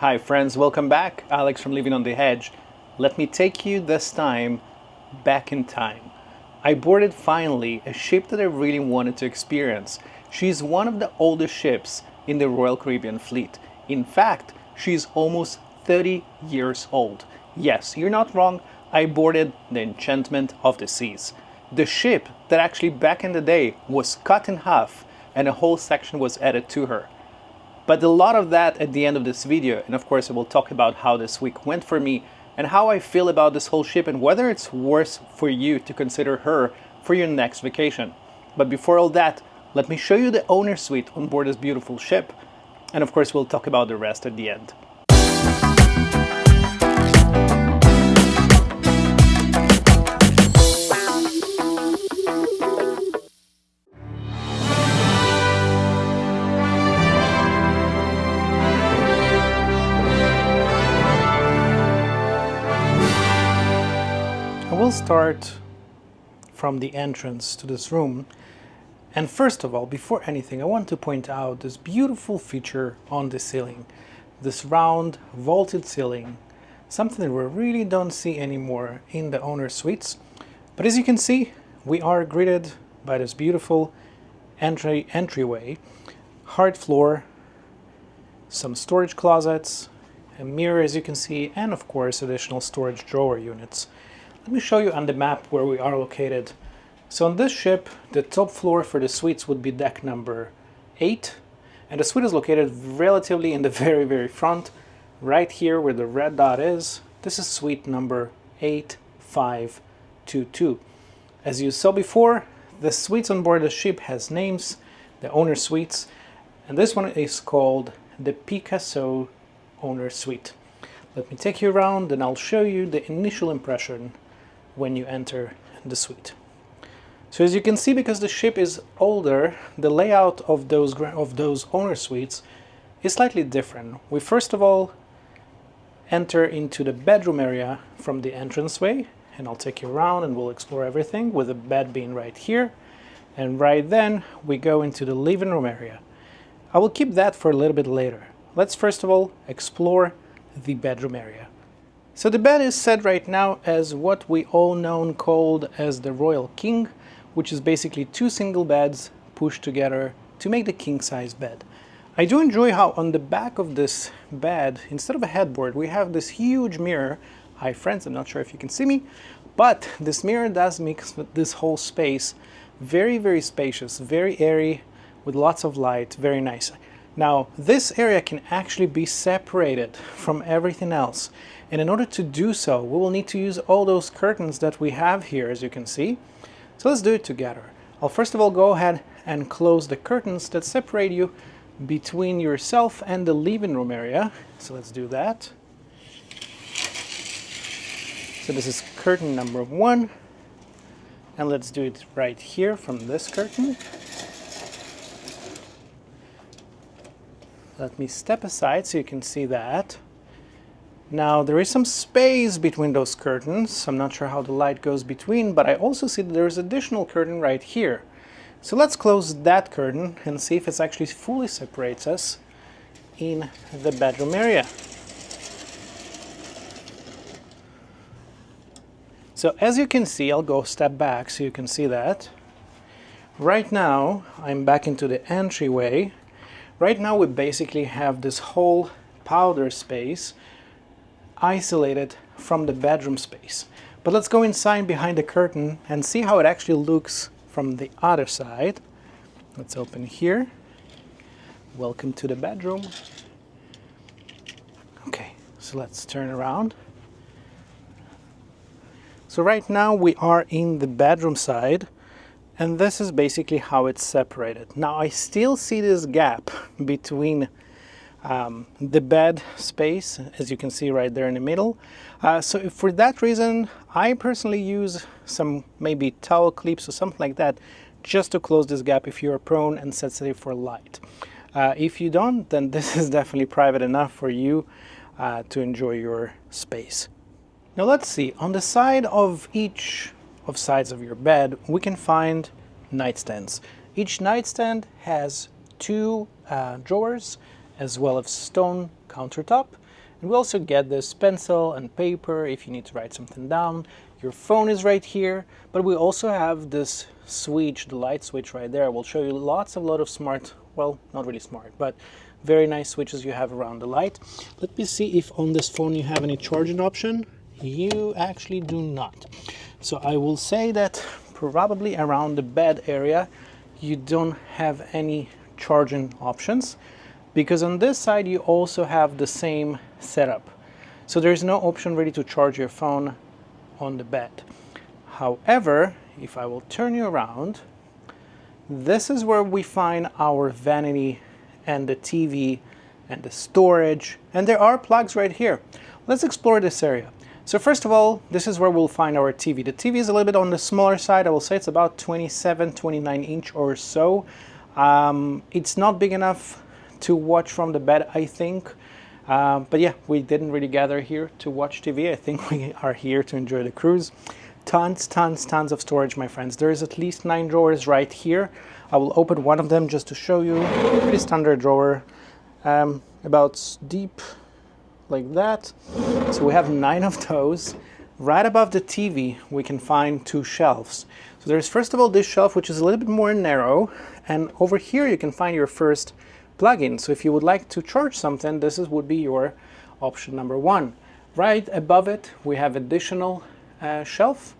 Hi friends, welcome back. Alex from Living on the Edge. Let me take you this time back in time. I boarded finally a ship that I really wanted to experience. She's one of the oldest ships in the Royal Caribbean fleet. In fact, she's almost 30 years old. Yes, you're not wrong. I boarded the Enchantment of the Seas. The ship that actually back in the day was cut in half and a whole section was added to her. But a lot of that at the end of this video, and of course I will talk about how this week went for me and how I feel about this whole ship and whether it's worth for you to consider her for your next vacation. But before all that, let me show you the owner's suite on board this beautiful ship, and of course we'll talk about the rest at the end. We'll start from the entrance to this room, and first of all, before anything, I want to point out this beautiful feature on the ceiling, this round vaulted ceiling, something that we really don't see anymore in the owner suites. But as you can see, we are greeted by this beautiful entryway, hard floor, some storage closets, a mirror as you can see, and of course additional storage drawer units. Let me show you on the map where we are located. So on this ship, the top floor for the suites would be deck number 8, and the suite is located relatively in the very front, right here where the red dot is. This is suite number 8522. As you saw before, the suites on board the ship has names, the owner suites, and this one is called the Picasso owner suite. Let me take you around and I'll show you the initial impression when you enter the suite. So as you can see, because the ship is older, the layout of those owner suites is slightly different. We first of all enter into the bedroom area from the entranceway, and I'll take you around and we'll explore everything, with the bed being right here, and right then we go into the living room area. I will keep that for a little bit later. Let's first of all explore the bedroom area. So the bed is set right now as what we all know called as the Royal King, which is basically 2 single beds pushed together to make the king size bed. I do enjoy how on the back of this bed, instead of a headboard, we have this huge mirror. Hi friends, I'm not sure if you can see me, but this mirror does make this whole space very spacious, very airy, with lots of light, very nice. Now, this area can actually be separated from everything else. And in order to do so, we will need to use all those curtains that we have here, as you can see. So let's do it together. I'll first of all go ahead and close the curtains that separate you between yourself and the living room area. So let's do that. So this is curtain number 1. And let's do it right here from this curtain. Let me step aside so you can see that. Now there is some space between those curtains. I'm not sure how the light goes between, but I also see that there's additional curtain right here. So let's close that curtain and see if it actually fully separates us in the bedroom area. So as you can see, I'll go a step back so you can see that. Right now, I'm back into the entryway. Right now we basically have this whole powder space isolated from the bedroom space. But let's go inside behind the curtain and see how it actually looks from the other side. Let's open here. Welcome to the bedroom. Okay, so let's turn around. So right now we are in the bedroom side, and this is basically how it's separated. Now I still see this gap between the bed space, as you can see right there in the middle. So for that reason, I personally use some maybe towel clips or something like that just to close this gap if you're prone and sensitive for light. If you don't, then this is definitely private enough for you to enjoy your space. Now let's see, on the side of each of sides of your bed, we can find nightstands. Each nightstand has 2 drawers as well as stone countertop. And we also get this pencil and paper if you need to write something down. Your phone is right here, but we also have this switch, the light switch right there. We'll show you a lot of smart, well, not really smart, but very nice switches you have around the light. Let me see if on this phone you have any charging option. You actually do not. So I will say that probably around the bed area, you don't have any charging options, because on this side you also have the same setup. So there's no option really to charge your phone on the bed. However, if I will turn you around, this is where we find our vanity and the TV and the storage, and there are plugs right here. Let's explore this area. So first of all, this is where we'll find our TV. The TV is a little bit on the smaller side. I will say it's about 27, 29 inch or so. It's not big enough to watch from the bed, I think. But yeah, we didn't really gather here to watch TV. I think we are here to enjoy the cruise. Tons of storage, my friends. There is at least 9 drawers right here. I will open one of them just to show you. Pretty standard drawer, about deep like that. So we have 9 of those. Right above the TV, we can find 2 shelves. So there's first of all this shelf, which is a little bit more narrow. And over here you can find your first plug-in. So if you would like to charge something, would be your option number 1. Right above it, we have additional shelf.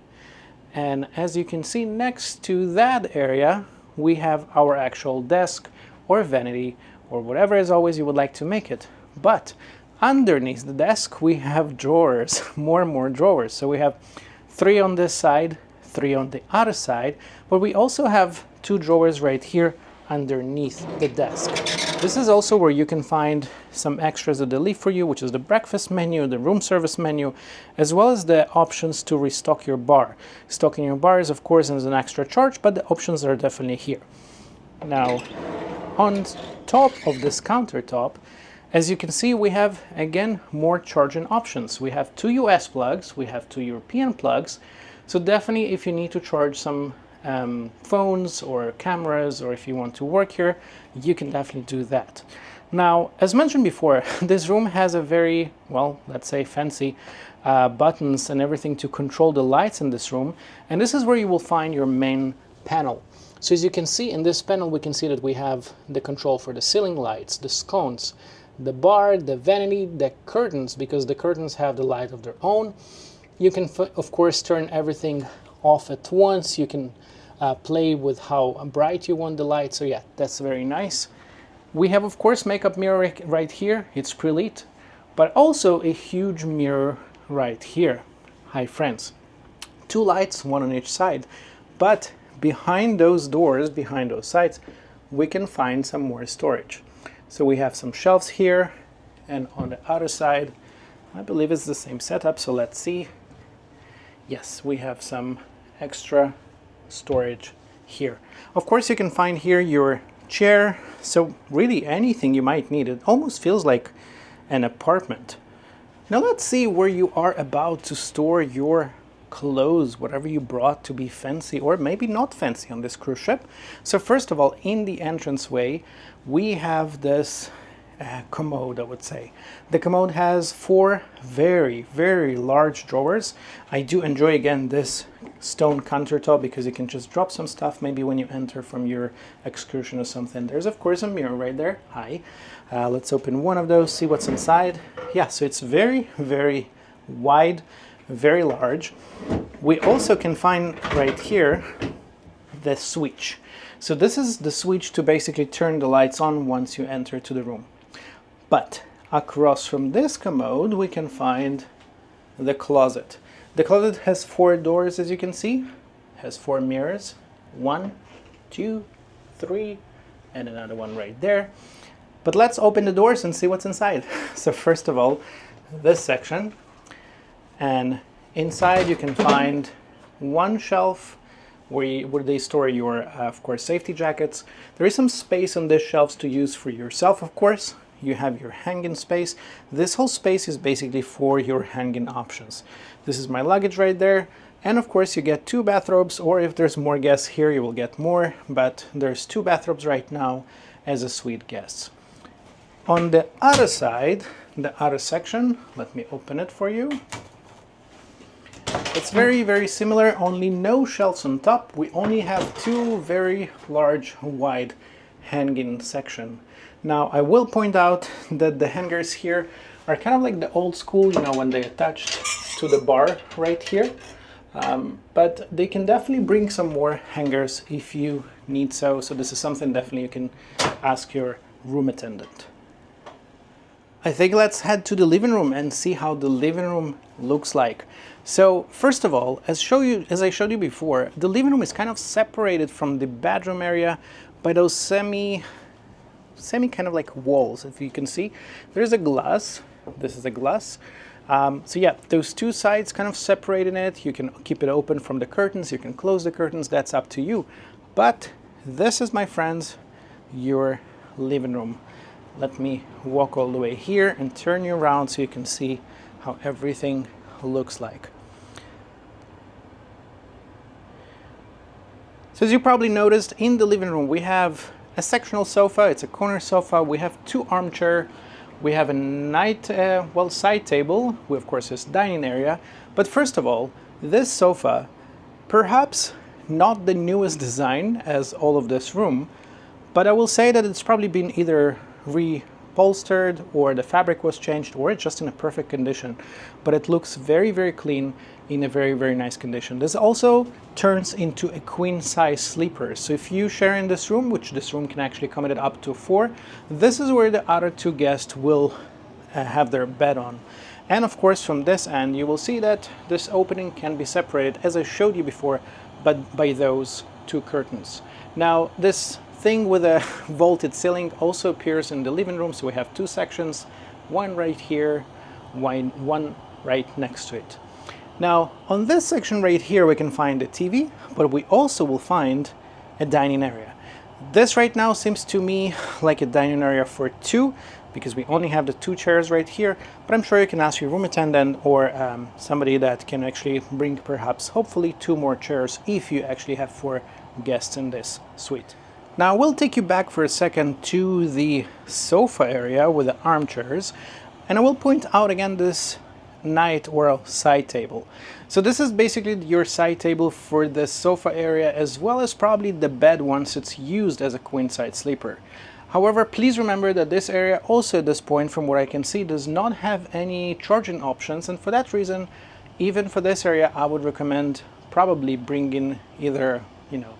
And as you can see, next to that area, we have our actual desk or vanity or whatever as always you would like to make it. But underneath the desk, we have drawers, more and more drawers. So we have 3 on this side, 3 on the other side, but we also have 2 drawers right here underneath the desk. This is also where you can find some extras that they leave for you, which is the breakfast menu, the room service menu, as well as the options to restock your bar. Stocking your bar is of course an extra charge, but the options are definitely here. Now, on top of this countertop, as you can see, we have again more charging options. We have 2 US plugs, we have 2 European plugs. So definitely if you need to charge some phones or cameras, or if you want to work here, you can definitely do that. Now, as mentioned before, this room has a very, well, let's say fancy buttons and everything to control the lights in this room. And this is where you will find your main panel. So as you can see in this panel, we can see that we have the control for the ceiling lights, the sconces, the bar, the vanity, the curtains, because the curtains have the light of their own. You can, of course, turn everything off at once. You can play with how bright you want the light. So yeah, that's very nice. We have, of course, makeup mirror right here. It's pre-lit, but also a huge mirror right here. Hi, friends. 2 lights, 1 on each side. But behind those doors, behind those sides, we can find some more storage. So we have some shelves here, and on the other side, I believe it's the same setup. So let's see. Yes, we have some extra storage here. Of course, you can find here your chair. So really anything you might need. It almost feels like an apartment. Now let's see where you are about to store your clothes, whatever you brought to be fancy or maybe not fancy on this cruise ship. So first of all, in the entranceway, we have this commode, I would say. The commode has 4 very large drawers. I do enjoy again this stone countertop because you can just drop some stuff maybe when you enter from your excursion or something. There's of course a mirror right there. Hi. Let's open one of those, see what's inside. Yeah, so it's very wide, very large. We also can find right here the switch. So this is the switch to basically turn the lights on once you enter to the room. But across from this commode, we can find the closet. The closet has 4 doors, as you can see, has 4 mirrors, 1, 2, 3, and another one right there. But let's open the doors and see what's inside. So first of all, this section, and inside you can find 1 shelf where they store your, of course, safety jackets. There is some space on these shelves to use for yourself, of course. You have your hanging space. This whole space is basically for your hanging options. This is my luggage right there. And of course you get 2 bathrobes, or if there's more guests here, you will get more, but there's 2 bathrobes right now as a suite guest. On the other side, the other section, let me open it for you. It's very, very similar, only no shelves on top. We only have two very large, wide hanging section. Now, I will point out that the hangers here are kind of like the old school, you know, when they attached to the bar right here. But they can definitely bring some more hangers if you need so. So this is something definitely you can ask your room attendant. I think let's head to the living room and see how the living room looks like. So first of all, as I showed you before, the living room is kind of separated from the bedroom area by those semi kind of like walls. If you can see, there's a glass. This is a glass. So yeah, those two sides kind of separating it. You can keep it open from the curtains. You can close the curtains. That's up to you. But this is, my friends, your living room. Let me walk all the way here and turn you around so you can see how everything looks like. So as you probably noticed, in the living room we have a sectional sofa. It's a corner sofa. We have two armchairs. We have a side table. We of course this dining area. But first of all, this sofa, perhaps not the newest design as all of this room, but I will say that it's probably been either reupholstered or the fabric was changed or it's just in a perfect condition. But it looks very, very clean, in a very, very nice condition. This also turns into a queen size sleeper. So if you share in this room, which this room can actually accommodate up to 4, this is where the other 2 guests will have their bed on. And of course from this end you will see that this opening can be separated, as I showed you before, but by those 2 curtains. Now this thing with a vaulted ceiling also appears in the living room. So we have 2 sections, one right here, one right next to it. Now on this section right here we can find a TV, but we also will find a dining area. This right now seems to me like a dining area for 2, because we only have the 2 chairs right here, but I'm sure you can ask your room attendant or somebody that can actually bring perhaps hopefully 2 more chairs if you actually have 4 guests in this suite. Now we'll take you back for a second to the sofa area with the armchairs, and I will point out again this night or side table. So this is basically your side table for the sofa area, as well as probably the bed once it's used as a queen size sleeper. However, please remember that this area also at this point, from what I can see, does not have any charging options, and for that reason, even for this area, I would recommend probably bringing either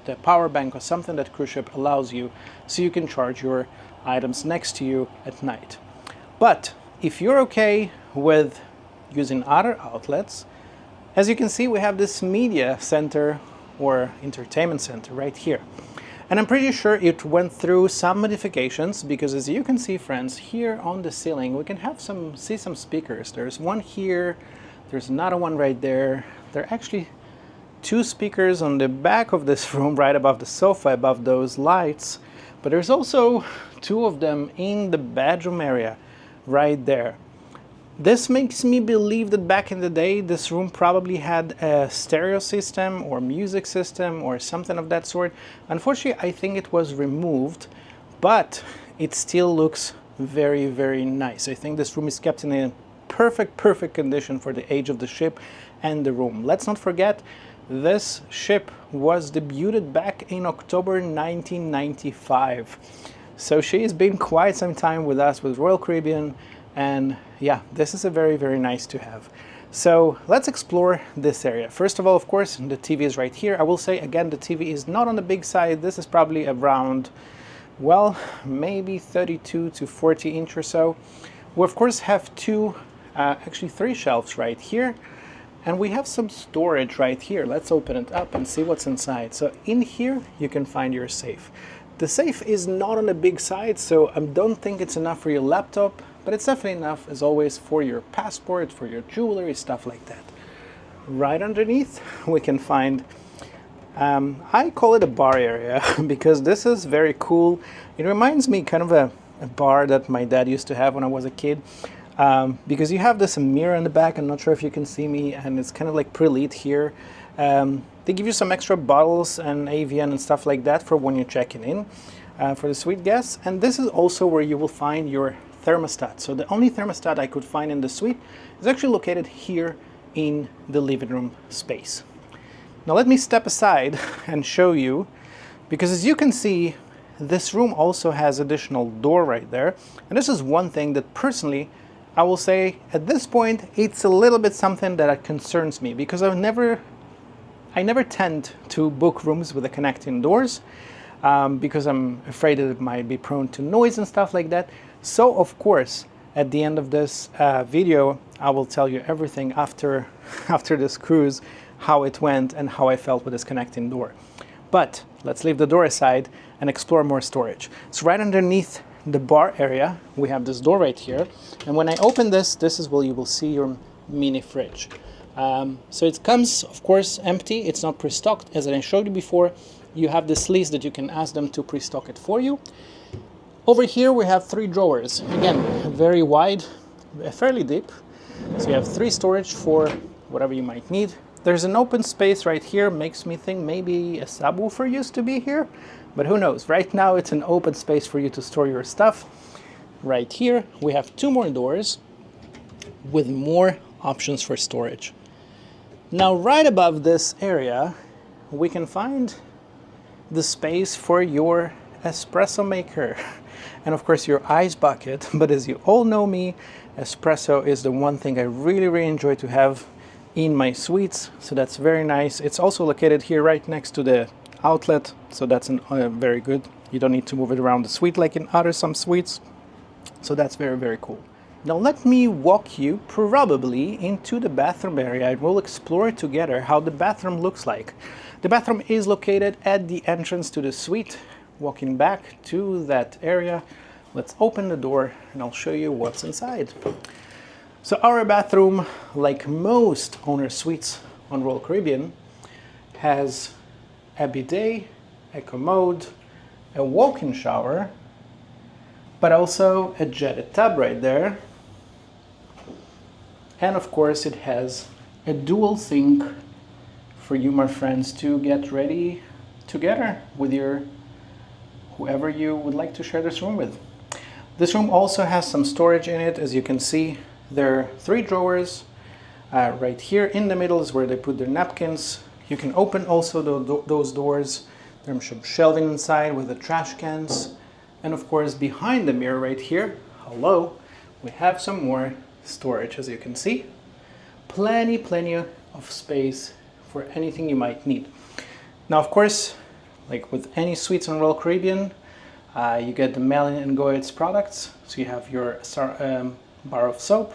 the power bank or something that cruise ship allows you, so you can charge your items next to you at night. But if you're okay with using other outlets, as you can see, we have this media center or entertainment center right here. And I'm pretty sure it went through some modifications, because as you can see, friends, here on the ceiling we can have some speakers. There's one here, there's another one right there. There are actually 2 speakers on the back of this room right above the sofa, above those lights, but there's also 2 of them in the bedroom area right there. This makes me believe that back in the day this room probably had a stereo system or music system or something of that sort. Unfortunately, I think it was removed, but it still looks very, very nice. I think this room is kept in a perfect condition for the age of the ship and the room. Let's not forget, this ship was debuted back in October 1995. So she has been quite some time with us, with Royal Caribbean, and yeah, this is a very, very nice to have. So let's explore this area. First of all, of course, the TV is right here. I will say again, the TV is not on the big side. This is probably around, well, maybe 32 to 40 inch or so. We of course have actually 3 shelves right here, and we have some storage right here. Let's open it up and see what's inside. So in here you can find your safe. The safe is not on the big side, so I don't think it's enough for your laptop, but it's definitely enough, as always, for your passport, for your jewelry, stuff like that. Right underneath we can find, I call it a bar area because this is very cool. It reminds me kind of a bar that my dad used to have when I was a kid, because you have this mirror in the back. I'm not sure if you can see me, and it's kind of like pre-lit here. They give you some extra bottles and AVN and stuff like that for when you're checking in for the suite guests. And this is also where you will find your thermostat. So the only thermostat I could find in the suite is actually located here in the living room space. Now let me step aside and show you, because as you can see, this room also has additional door right there. And this is one thing that personally, I will say at this point, it's a little bit something that concerns me, because I never tend to book rooms with the connecting doors because I'm afraid that it might be prone to noise and stuff like that. So of course, at the end of this video, I will tell you everything after this cruise, how it went and how I felt with this connecting door. But let's leave the door aside and explore more storage. So right underneath the bar area, we have this door right here. And when I open this, this is where you will see your mini fridge. So it comes, of course, empty. It's not pre-stocked. As I showed you before, you have this list that you can ask them to pre-stock it for you. Over here, we have 3 drawers. Again, very wide, fairly deep. So you have 3 storage for whatever you might need. There's an open space right here. Makes me think maybe a subwoofer used to be here, but who knows? Right now, it's an open space for you to store your stuff. Right here, we have 2 more doors with more options for storage. Now, right above this area, we can find the space for your espresso maker and of course your ice bucket. But as you all know me, espresso is the one thing I really enjoy to have in my suites, so that's very nice. It's also located here right next to the outlet, so that's very good. You don't need to move it around the suite like in some suites, so that's very cool. Now let me walk you probably into the bathroom area and we'll explore together how the bathroom looks like. The bathroom is located at the entrance to the suite. Walking back to that area, let's open the door and I'll show you what's inside. So our bathroom, like most owner suites on Royal Caribbean, has a bidet, a commode, a walk-in shower, but also a jetted tub right there. And of course it has a dual sink for you, my friends, to get ready together with whoever you would like to share this room with. This room also has some storage in it. As you can see, there are 3 drawers. Right here in the middle is where they put their napkins. You can open also those doors. There's some shelving inside with the trash cans. And of course, behind the mirror right here, hello, we have some more storage. As you can see, plenty of space for anything you might need. Now, of course, like with any suites on Royal Caribbean, you get the Melin & Goetz products. So you have your bar of soap,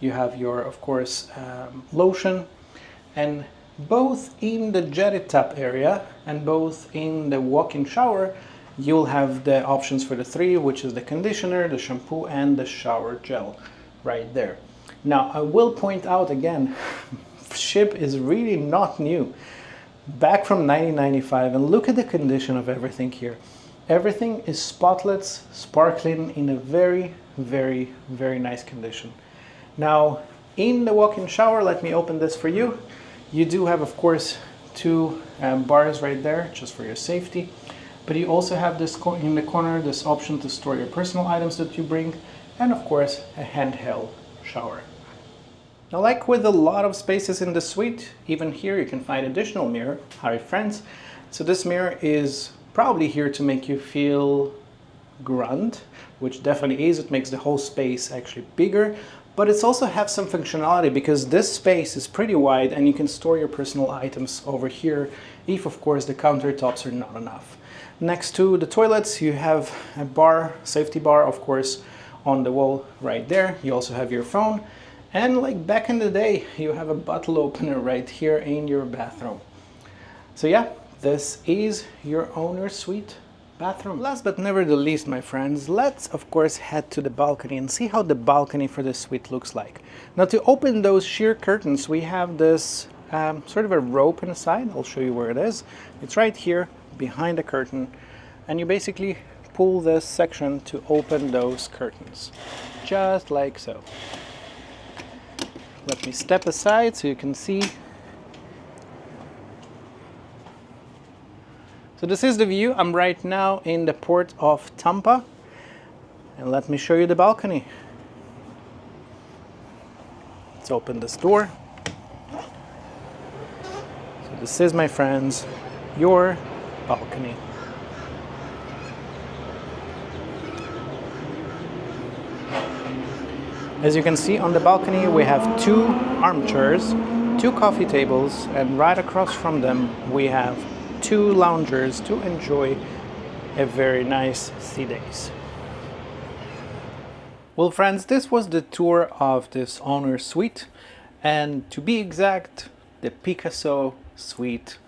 you have your, of course, lotion, and both in the jetted tub area and both in the walk-in shower, you'll have the options for the 3, which is the conditioner, the shampoo, and the shower gel right there. Now, I will point out again, ship is really not new. Back from 1995, and look at the condition of everything here. Everything is spotless, sparkling, in a very nice condition. Now, in the walk-in shower, let me open this for you. You do have, of course, 2 bars right there, just for your safety. But you also have this in the corner, this option to store your personal items that you bring, and of course, a handheld shower. Now, like with a lot of spaces in the suite, even here you can find additional mirror. Hi friends. So this mirror is probably here to make you feel grand, which definitely is. It makes the whole space actually bigger, but it's also have some functionality because this space is pretty wide and you can store your personal items over here if, of course, the countertops are not enough. Next to the toilets, you have a bar, safety bar, of course, on the wall right there. You also have your phone. And like back in the day, you have a bottle opener right here in your bathroom. So yeah, this is your owner suite bathroom. Last but never the least, my friends, let's of course head to the balcony and see how the balcony for this suite looks like. Now, to open those sheer curtains, we have this sort of a rope inside. I'll show you where it is. It's right here behind the curtain, and you basically pull this section to open those curtains, just like so. Let me step aside so you can see. So this is the view. I'm right now in the port of Tampa. And let me show you the balcony. Let's open this door. So this is, my friends, your balcony. As you can see on the balcony, we have 2 armchairs, 2 coffee tables, and right across from them we have 2 loungers to enjoy a very nice sea days. Well, friends, this was the tour of this owner suite, and to be exact, the Picasso suite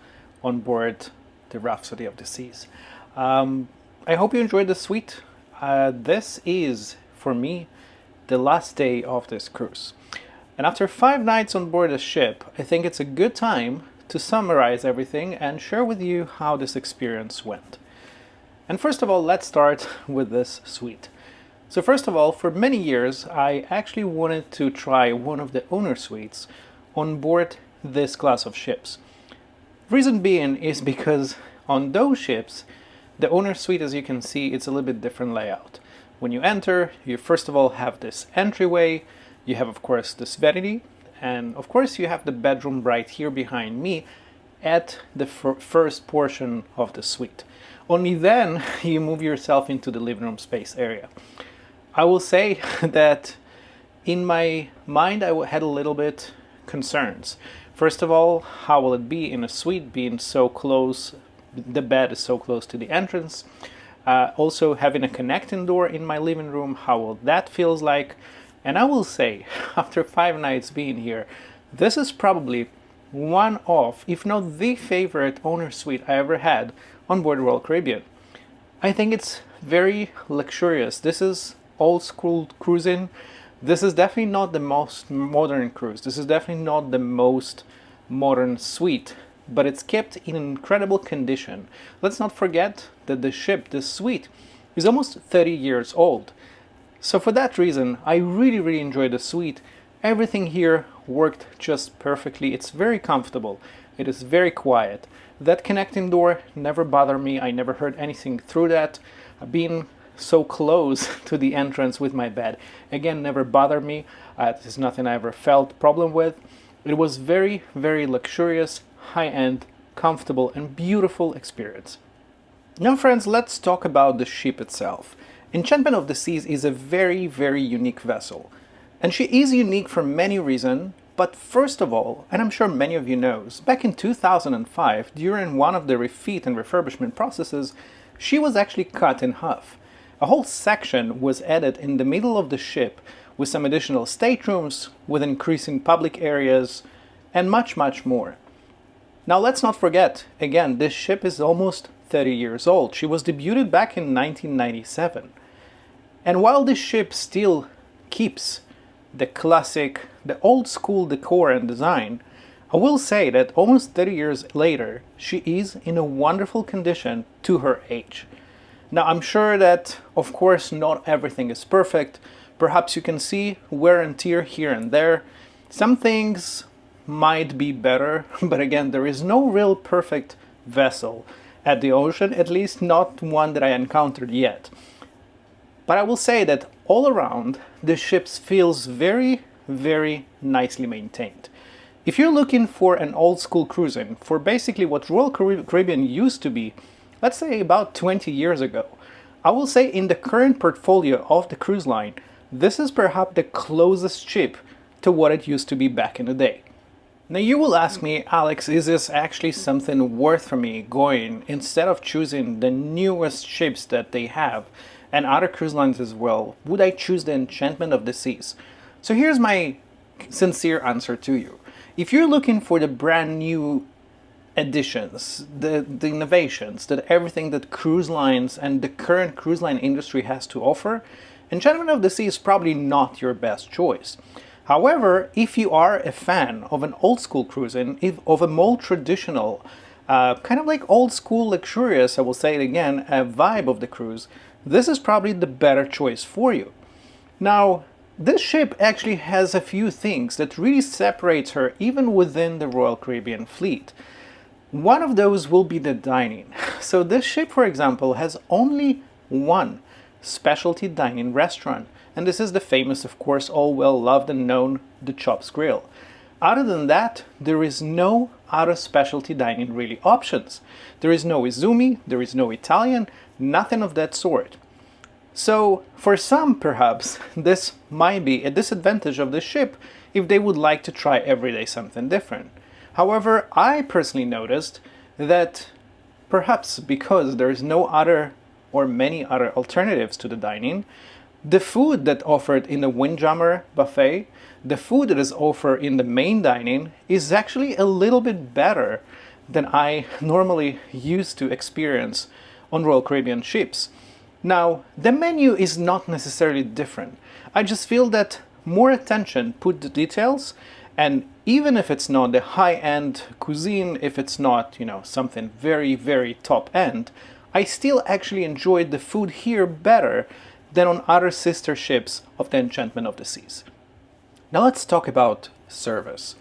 on board the Rhapsody of the Seas. I hope you enjoyed the suite. This is, for me, the last day of this cruise. And after 5 nights on board the ship, I think it's a good time to summarize everything and share with you how this experience went. And first of all, let's start with this suite. So first of all, for many years, I actually wanted to try one of the owner suites on board this class of ships. Reason being is because on those ships, the owner suite, as you can see, it's a little bit different layout. When you enter, you first of all have this entryway, you have of course this vanity, and of course you have the bedroom right here behind me at the first portion of the suite. Only then you move yourself into the living room space area. I will say that in my mind I had a little bit concerns. First of all, how will it be in a suite being so close, the bed is so close to the entrance? Also having a connecting door in my living room, how will that feels like? And I will say, after 5 nights being here, this is probably one of, if not the favorite owner suite I ever had on board Royal Caribbean. I think it's very luxurious. This is old school cruising. This is definitely not the most modern cruise. This is definitely not the most modern suite, but it's kept in incredible condition. Let's not forget that the ship, the suite, is almost 30 years old. So for that reason, I really enjoyed the suite. Everything here worked just perfectly. It's very comfortable. It is very quiet. That connecting door never bothered me. I never heard anything through that. Being so close to the entrance with my bed, again, never bothered me. It is nothing I ever felt problem with. It was very luxurious, high-end, comfortable, and beautiful experience. Now, friends, let's talk about the ship itself. Enchantment of the Seas is a very unique vessel. And she is unique for many reasons, but first of all, and I'm sure many of you know, back in 2005, during one of the refit and refurbishment processes, she was actually cut in half. A whole section was added in the middle of the ship with some additional staterooms, with increasing public areas, and much more. Now let's not forget, again, this ship is almost 30 years old. She was debuted back in 1997. And while this ship still keeps the classic, the old school decor and design, I will say that almost 30 years later, she is in a wonderful condition to her age. Now I'm sure that, of course, not everything is perfect. Perhaps you can see wear and tear here and there. Some things might be better, but again, there is no real perfect vessel at the ocean, at least not one that I encountered yet. But I will say that all around, the ship feels very nicely maintained. If you're looking for an old school cruising, for basically what Royal Caribbean used to be, let's say about 20 years ago, I will say in the current portfolio of the cruise line, this is perhaps the closest ship to what it used to be back in the day. Now you will ask me, Alex, is this actually something worth for me going instead of choosing the newest ships that they have and other cruise lines as well? Would I choose the Enchantment of the Seas? So here's my sincere answer to you. If you're looking for the brand new additions, the innovations, that everything that cruise lines and the current cruise line industry has to offer, Enchantment of the Sea is probably not your best choice. However, if you are a fan of an old school cruising, of a more traditional, kind of like old school luxurious, I will say it again, a vibe of the cruise, this is probably the better choice for you. Now, this ship actually has a few things that really separates her even within the Royal Caribbean fleet. One of those will be the dining. So this ship, for example, has only one specialty dining restaurant. And this is the famous, of course, all well loved and known The Chops Grill. Other than that, there is no other specialty dining really options. There is no Izumi, there is no Italian, nothing of that sort. So for some, perhaps, this might be a disadvantage of the ship if they would like to try every day something different. However, I personally noticed that perhaps because there is no other or many other alternatives to the dining, the food that offered in the Windjammer buffet, the food that is offered in the main dining is actually a little bit better than I normally used to experience on Royal Caribbean ships. Now, the menu is not necessarily different. I just feel that more attention put to details, and even if it's not the high-end cuisine, if it's not, something very, very top-end, I still actually enjoyed the food here better than on other sister ships of the Enchantment of the Seas. Now let's talk about service.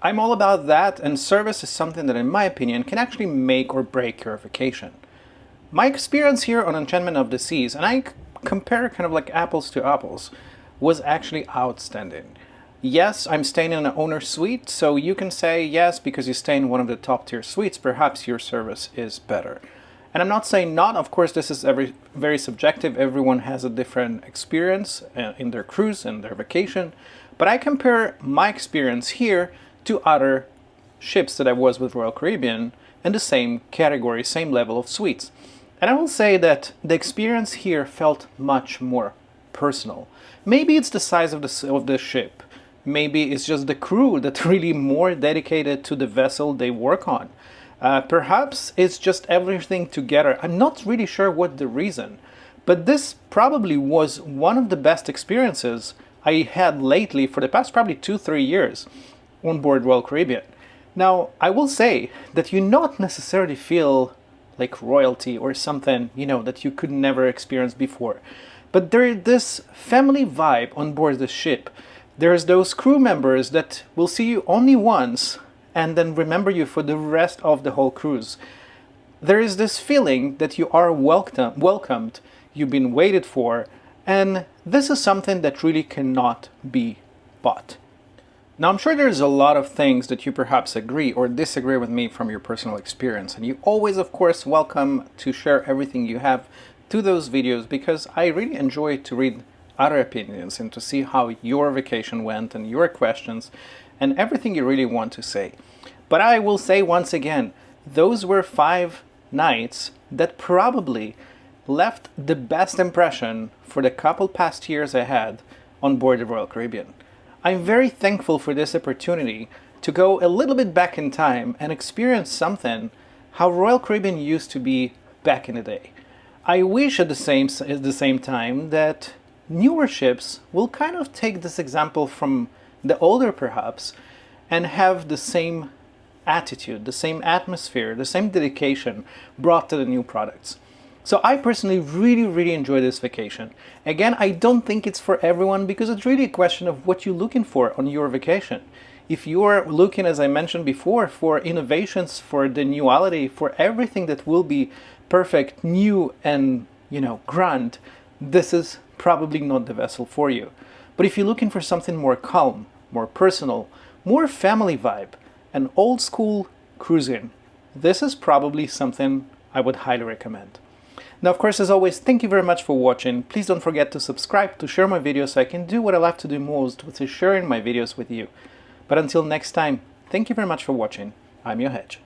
I'm all about that, and service is something that, in my opinion, can actually make or break your vacation. My experience here on Enchantment of the Seas, and I compare kind of like apples to apples, was actually outstanding. Yes, I'm staying in an owner suite, so you can say yes, because you stay in one of the top tier suites, perhaps your service is better. And I'm not saying not, of course, this is very subjective. Everyone has a different experience in their cruise and their vacation. But I compare my experience here to other ships that I was with Royal Caribbean in the same category, same level of suites. And I will say that the experience here felt much more personal. Maybe it's the size of the ship. Maybe it's just the crew that's really more dedicated to the vessel they work on. Perhaps it's just everything together. I'm not really sure what the reason, but this probably was one of the best experiences I had lately for the past probably 2-3 years on board Royal Caribbean. Now, I will say that you not necessarily feel like royalty or something, that you could never experience before. But there is this family vibe on board the ship. There's those crew members that will see you only once and then remember you for the rest of the whole cruise. There is this feeling that you are welcomed, you've been waited for, and this is something that really cannot be bought. Now, I'm sure there's a lot of things that you perhaps agree or disagree with me from your personal experience, and you always, of course, welcome to share everything you have to those videos, because I really enjoy to read other opinions and to see how your vacation went and your questions and everything you really want to say. But I will say once again, those were 5 nights that probably left the best impression for the couple past years I had on board the Royal Caribbean. I'm very thankful for this opportunity to go a little bit back in time and experience something how Royal Caribbean used to be back in the day. I wish at the same time that newer ships will kind of take this example from the older perhaps and have the same attitude, the same atmosphere, the same dedication brought to the new products. So I personally really enjoy this vacation. Again, I don't think it's for everyone, because it's really a question of what you're looking for on your vacation. If you're looking, as I mentioned before, for innovations, for the newality, for everything that will be perfect, new and, grand, this is probably not the vessel for you. But if you're looking for something more calm, more personal, more family vibe, and old school cruising, this is probably something I would highly recommend. Now, of course, as always, thank you very much for watching. Please don't forget to subscribe, to share my videos, so I can do what I love to do most, which is sharing my videos with you. But until next time, thank you very much for watching. I'm your Hedge.